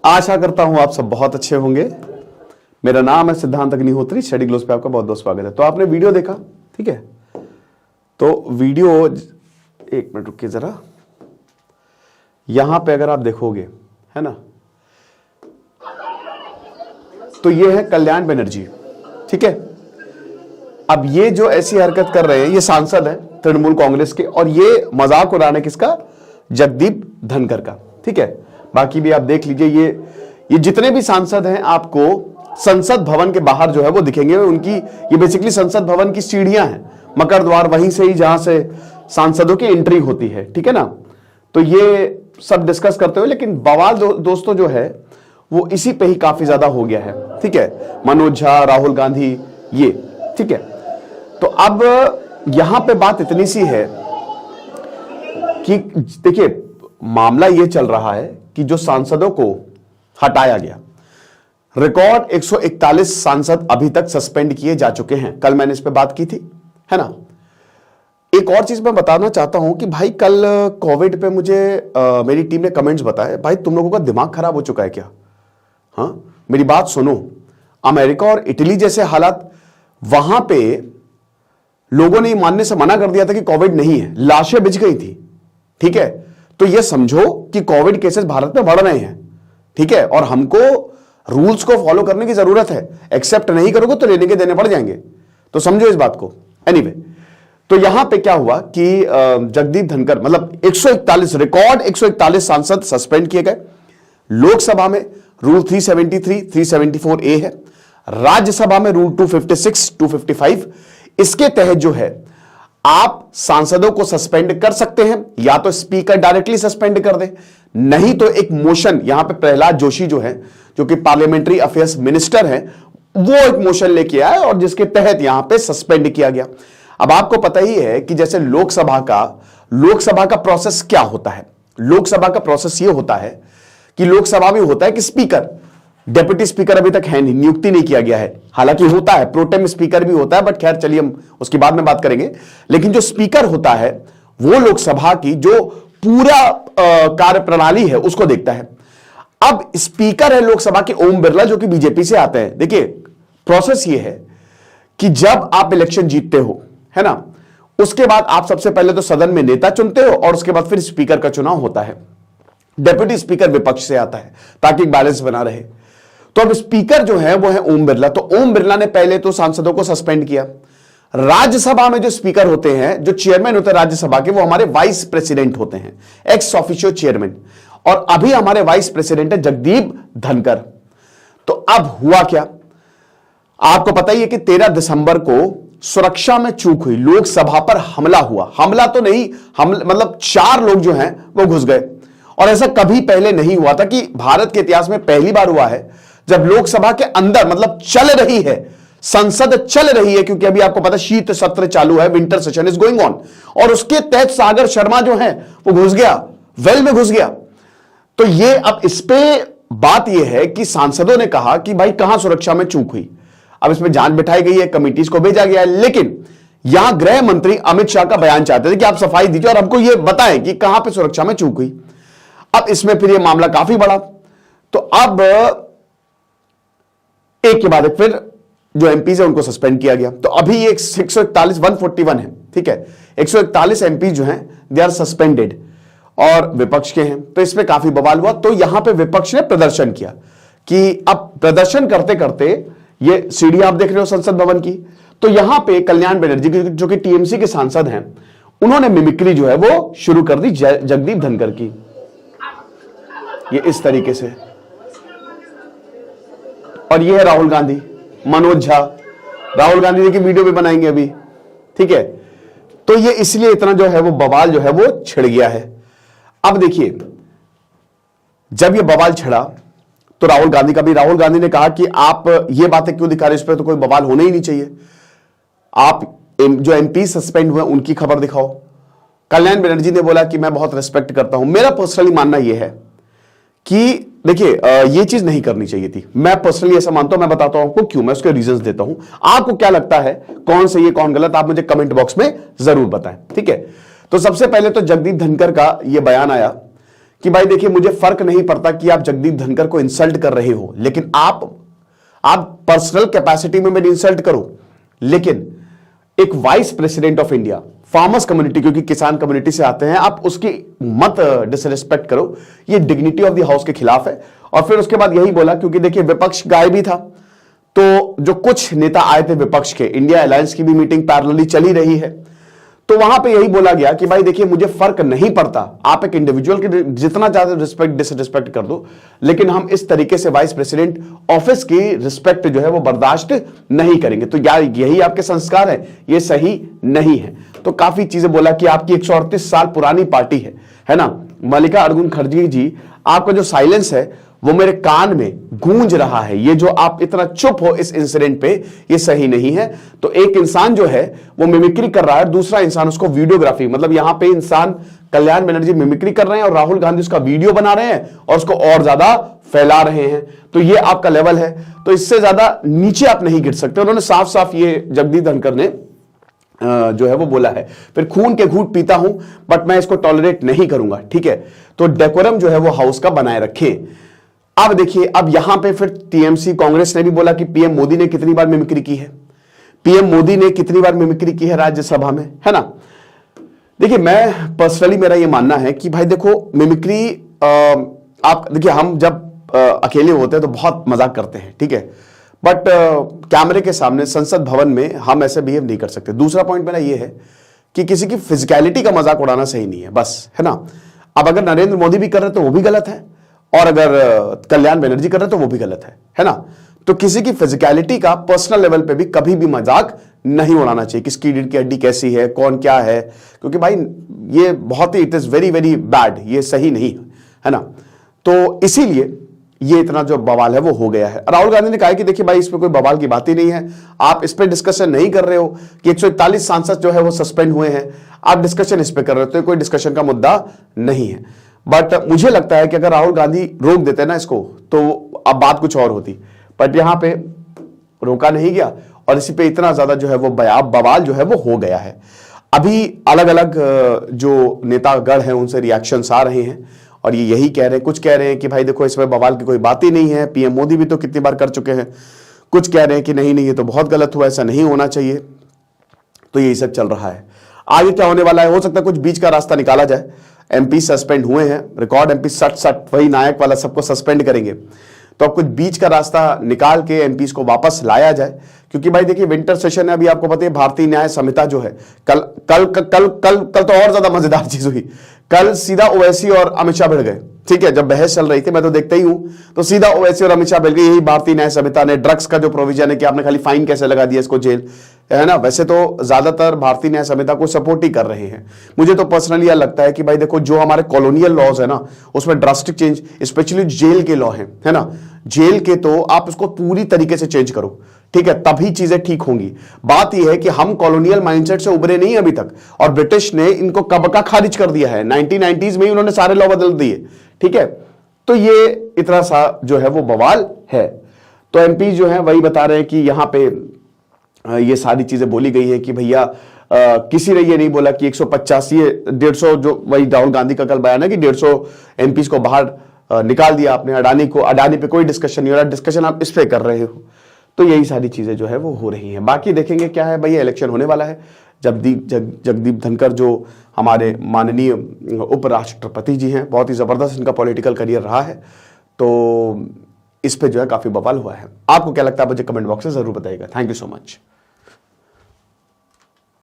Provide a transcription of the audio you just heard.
आशा करता हूं आप सब बहुत अच्छे होंगे। मेरा नाम है सिद्धांत अग्निहोत्री। स्टडी ग्लोस पे आपका बहुत बहुत स्वागत है। तो आपने वीडियो देखा, ठीक है? तो वीडियो, एक मिनट रुकिए जरा, यहां पे अगर आप देखोगे, है ना, तो ये है कल्याण बनर्जी, ठीक है? अब ये जो ऐसी हरकत कर रहे हैं, ये सांसद है तृणमूल कांग्रेस के, और ये मजाक उड़ा रहे हैं किसका? जगदीप धनखड़ का, ठीक है? बाकी भी आप देख लीजिए, ये जितने भी सांसद हैं आपको संसद भवन के बाहर जो है वो दिखेंगे। उनकी ये बेसिकली संसद भवन की सीढ़ियां हैं, मकर द्वार वहीं से ही जहां से सांसदों की एंट्री होती है, ठीक है ना? तो ये सब डिस्कस करते हुए, लेकिन बवाल दोस्तों जो है वो इसी पे ही काफी ज्यादा हो गया है, ठीक है? मनोज झा, राहुल गांधी, ये, ठीक है? तो अब यहां पे बात इतनी सी है कि देखिए, मामला ये चल रहा है कि जो सांसदों को हटाया गया, रिकॉर्ड 141 सांसद अभी तक सस्पेंड किए जा चुके हैं। कल मैंने इस पे बात की थी, है ना? एक और चीज मैं बताना चाहता हूं कि भाई कल कोविड पे मुझे मेरी टीम ने कमेंट्स बताए, भाई तुम लोगों का दिमाग खराब हो चुका है क्या? हाँ, मेरी बात सुनो। अमेरिका और इटली जैसे हालात, वहां पे लोगों ने ये मानने से मना कर दिया था कि कोविड नहीं है, लाशें बिछ गई थी, ठीक है? तो ये समझो कि कोविड केसेस भारत में बढ़ रहे हैं, ठीक है? और हमको रूल्स को फॉलो करने की जरूरत है। एक्सेप्ट नहीं करोगे तो लेने के देने पड़ जाएंगे, तो समझो इस बात को। एनीवे, तो यहां पे क्या हुआ कि जगदीप धनखड़, मतलब 141 रिकॉर्ड 141 सांसद सस्पेंड किए गए। लोकसभा में रूल 373, 374A है, राज्यसभा में रूल 256, 255। इसके तहत जो है आप सांसदों को सस्पेंड कर सकते हैं, या तो स्पीकर डायरेक्टली सस्पेंड कर दे, नहीं तो एक मोशन, यहां पे प्रहलाद जोशी जो है, जो कि पार्लियामेंट्री अफेयर्स मिनिस्टर हैं, वो एक मोशन लेके आए और जिसके तहत यहां पे सस्पेंड किया गया। अब आपको पता ही है कि जैसे लोकसभा का प्रोसेस क्या होता है। लोकसभा का प्रोसेस ये होता है कि लोकसभा में होता है कि स्पीकर, डेप्यूटी स्पीकर अभी तक है नहीं, नियुक्ति नहीं किया गया है, हालांकि होता है, प्रोटेम स्पीकर भी होता है, बट खैर चलिए हम उसकी बाद में बात करेंगे। लेकिन जो स्पीकर होता है वो लोकसभा की जो पूरा कार्य प्रणाली है उसको देखता है। अब स्पीकर है लोकसभा के ओम बिरला, जो कि बीजेपी से आते हैं। देखिए, प्रोसेस ये है कि जब आप इलेक्शन जीतते हो, है ना, उसके बाद आप सबसे पहले तो सदन में नेता चुनते हो और उसके बाद फिर स्पीकर का चुनाव होता है। डेप्यूटी स्पीकर विपक्ष से आता है ताकि बैलेंस बना रहे। तो अब स्पीकर जो है वो है ओम बिरला। तो ओम बिरला ने पहले तो सांसदों को सस्पेंड किया। राज्यसभा में जो स्पीकर होते हैं, जो चेयरमैन होते हैं राज्यसभा के, वो हमारे वाइस प्रेसिडेंट होते हैं, एक्स ऑफिशियो चेयरमैन। और अभी हमारे वाइस प्रेसिडेंट है जगदीप धनखड़। तो अब हुआ क्या, आपको पता ही है कि 13 दिसंबर को सुरक्षा में चूक हुई, लोकसभा पर हमला हुआ। हमला तो नहीं, मतलब 4 लोग जो हैं वो घुस गए। और ऐसा कभी पहले नहीं हुआ था, कि भारत के इतिहास में पहली बार हुआ है जब लोकसभा के अंदर, मतलब चल रही है, संसद चल रही है, क्योंकि अभी आपको पता शीत सत्र चालू है, winter session is going on, और उसके तहत सागर शर्मा जो है वो घुस गया, वेल में घुस गया। तो ये अब इस पे बात यह है कि सांसदों ने कहा कि भाई कहां सुरक्षा में चूक हुई। अब इसमें जांच बिठाई गई है, कमिटीज को भेजा गया है, लेकिन यहां गृह मंत्री अमित शाह का बयान चाहते थे कि आप सफाई दीजिए और हमको यह बताएं कि कहां पे सुरक्षा में चूक हुई। अब इसमें फिर यह मामला काफी बड़ा। तो अब एक के बाद एक फिर जो एमपीज है उनको सस्पेंड किया गया। तो अभी ये 141 141 है, ठीक है, 141 एमपी जो हैं दे आर सस्पेंडेड और विपक्ष के हैं। तो इसमें काफी बवाल हुआ। तो यहां पे विपक्ष ने प्रदर्शन किया कि अब प्रदर्शन करते करते, ये सीढ़ी आप देख रहे हो संसद भवन की, तो यहां पे कल्याण बनर्जी जो कि टीएमसी के सांसद हैं, उन्होंने मिमिक्री जो है वो शुरू कर दी जगदीप धनखड़ की, ये इस तरीके से। और ये है राहुल गांधी, मनोज झा, राहुल गांधी की वीडियो भी बनाएंगे अभी, ठीक है। तो ये इसलिए इतना जो है वो बवाल जो है वो छिड़ गया है। अब देखिए, जब ये बवाल छिड़ा तो राहुल गांधी ने कहा कि आप ये बातें क्यों दिखा रहे, इस पर तो कोई बवाल होना ही नहीं चाहिए, आप जो एमपी सस्पेंड हुए उनकी खबर दिखाओ। कल्याण बनर्जी ने बोला कि मैं बहुत रिस्पेक्ट करता हूं। मेरा पर्सनली मानना यह है कि देखिए, ये चीज नहीं करनी चाहिए थी। मैं पर्सनली ऐसा मानता हूं, मैं बताता हूं आपको क्यों, मैं उसके रीजंस देता हूं। आपको क्या लगता है, कौन सही है कौन गलत, आप मुझे कमेंट बॉक्स में जरूर बताएं, ठीक है। तो सबसे पहले तो जगदीप धनखड़ का यह बयान आया कि भाई देखिए, मुझे फर्क नहीं पड़ता कि आप जगदीप धनखड़ को इंसल्ट कर रहे हो, लेकिन आप पर्सनल कैपेसिटी में मेरी इंसल्ट करो, लेकिन एक vice president of India, farmers community, क्योंकि किसान कम्युनिटी से आते हैं, आप उसकी मत डिसरिस्पेक्ट करो, ये डिग्निटी ऑफ द हाउस के खिलाफ है। और फिर उसके बाद यही बोला, क्योंकि देखिए विपक्ष गायब ही था, तो जो कुछ नेता आए थे विपक्ष के, इंडिया अलायंस की भी मीटिंग पैरेलली चली रही है, तो वहां पे यही बोला गया कि भाई देखिए, मुझे फर्क नहीं पड़ता, आप एक इंडिविजुअल की जितना ज्यादा रिस्पेक्ट डिसरिस्पेक्ट कर दो, लेकिन हम इस तरीके से वाइस प्रेसिडेंट ऑफिस की रिस्पेक्ट जो है वो बर्दाश्त नहीं करेंगे। तो यार यही आपके संस्कार है, ये सही नहीं है। तो काफी चीजें बोला कि आपकी 138 साल पुरानी पार्टी है ना। मल्लिकार्जुन खड़गे जी, आपका जो साइलेंस है वो मेरे कान में गूंज रहा है, ये जो आप इतना चुप हो इस इंसिडेंट पे, ये सही नहीं है। तो एक इंसान जो है वो मिमिक्री कर रहा है, दूसरा इंसान उसको वीडियोग्राफी, मतलब यहां पे इंसान कल्याण बनर्जी मिमिक्री कर रहे हैं और राहुल गांधी उसका वीडियो बना रहे हैं और उसको और ज्यादा फैला रहे हैं। तो ये आपका लेवल है, तो इससे ज्यादा नीचे आप नहीं गिर सकते। उन्होंने साफ साफ ये जगदीप धनखड़ ने जो है वो बोला है, फिर खून के घूंट पीता हूं बट मैं इसको टॉलरेट नहीं करूंगा, ठीक है। तो डेकोरम जो है वो हाउस का बनाए रखें। अब देखिए, अब यहां पे फिर टीएमसी कांग्रेस ने भी बोला कि पीएम मोदी ने कितनी बार मिमिक्री की है, पीएम मोदी ने कितनी बार मिमिक्री की है राज्यसभा में, है ना। देखिए, मैं पर्सनली मेरा ये मानना है कि भाई देखो, मिमिक्री आप देखिए, हम जब अकेले होते हैं तो बहुत मजाक करते हैं, ठीक है, बट कैमरे के सामने संसद भवन में हम ऐसे बिहेव नहीं कर सकते। दूसरा पॉइंट मेरा ये है कि किसी की फिजिकलिटी का मजाक उड़ाना सही नहीं है, बस, है ना। अब अगर नरेंद्र मोदी भी कर रहे तो वो भी गलत है, और अगर कल्याण बनर्जी कर रहे तो वो भी गलत है ना। तो किसी की फिजिकलिटी का पर्सनल लेवल पे भी कभी भी मजाक नहीं उड़ाना चाहिए, किसकी रीढ़ की हड्डी कैसी है, कौन क्या है, क्योंकि भाई ये बहुत ही, it is very very bad, ये सही नहीं है ना। तो इसीलिए ये इतना जो बवाल है वो हो गया है। राहुल गांधी ने कहा कि देखिए भाई, इसमें कोई बवाल की बात ही नहीं है, आप इस पे डिस्कशन नहीं कर रहे हो कि 141 सांसद जो है वो सस्पेंड हुए हैं, आप डिस्कशन इस पे कर रहे हो, तो कोई डिस्कशन का मुद्दा नहीं है। बट मुझे लगता है कि अगर राहुल गांधी रोक देते ना इसको, तो अब बात कुछ और होती, बट यहां पे रोका नहीं गया और इसी पे इतना ज्यादा जो है वो बवाल जो है वो हो गया है। अभी अलग अलग जो नेतागण हैं उनसे रिएक्शंस आ रहे हैं और ये यही कह रहे हैं, कुछ कह रहे हैं कि भाई देखो, इसमें बवाल की कोई बात ही नहीं है, पीएम मोदी भी तो कितनी बार कर चुके हैं। कुछ कह रहे हैं कि नहीं नहीं, ये तो बहुत गलत हुआ, ऐसा नहीं होना चाहिए। तो यही सब चल रहा है। आगे क्या होने वाला है, हो सकता है कुछ बीच का रास्ता निकाला जाए। एमपी सस्पेंड हुए हैं, रिकॉर्ड एमपी 60 वही नायक वाला सबको सस्पेंड करेंगे, तो अब कुछ बीच का रास्ता निकाल के एमपीज को वापस लाया जाए। क्योंकि भाई देखिए, विंटर सेशन है, अभी आपको पता है भारतीय न्याय संहिता जो है, कल कल कल कल कल, कल तो और ज्यादा मजेदार चीज हुई। कल सीधा ओवैसी और अमित शाह भिड़ गए, ठीक है। जब बहस चल रही थी, मैं तो देखता ही हूं, तो सीधा ओवैसी और अमित शाह भिड़ गए। यही भारतीय न्याय संहिता ने ड्रग्स का जो प्रोविजन है कि आपने खाली फाइन कैसे लगा दिया इसको जेल, है ना। वैसे तो ज्यादातर भारतीय न्याय संहिता को सपोर्ट ही कर रहे हैं। मुझे तो पर्सनली यह लगता है कि भाई देखो, जो हमारे कॉलोनियल लॉज है ना, उसमें ड्रास्टिक चेंज, स्पेशली जेल के लॉ है ना, जेल के, तो आप उसको पूरी तरीके से चेंज करो, ठीक है, तभी चीजें ठीक होंगी। बात यह है कि हम कॉलोनियल माइंडसेट से उभरे नहीं अभी तक, और ब्रिटिश ने इनको कब का खारिज कर दिया है, 1990s में ही उन्होंने सारे लॉ बदल दिए, ठीक है। तो ये इतना सा जो है वो बवाल है। तो एमपी जो है वही बता रहे हैं कि यहां पे ये सारी चीजें बोली गई है कि भैया किसी ने ये नहीं बोला कि 150, ये 150, जो वही राहुल गांधी का कल बयान है कि 150 एमपीज को बाहर निकाल दिया आपने, अडानी पे कोई डिस्कशन नहीं हो रहा, डिस्कशन आप इस पे कर रहे हो। तो यही सारी चीजें जो है वो हो रही हैं। बाकी देखेंगे क्या है भैया, इलेक्शन होने वाला है। जगदीप धनखड़ जो हमारे माननीय उपराष्ट्रपति जी हैं, बहुत ही जबरदस्त इनका पॉलिटिकल करियर रहा है, तो इस पे जो है काफी बवाल हुआ है। आपको क्या लगता है मुझे कमेंट बॉक्स में जरूर बताइएगा। Thank you so much.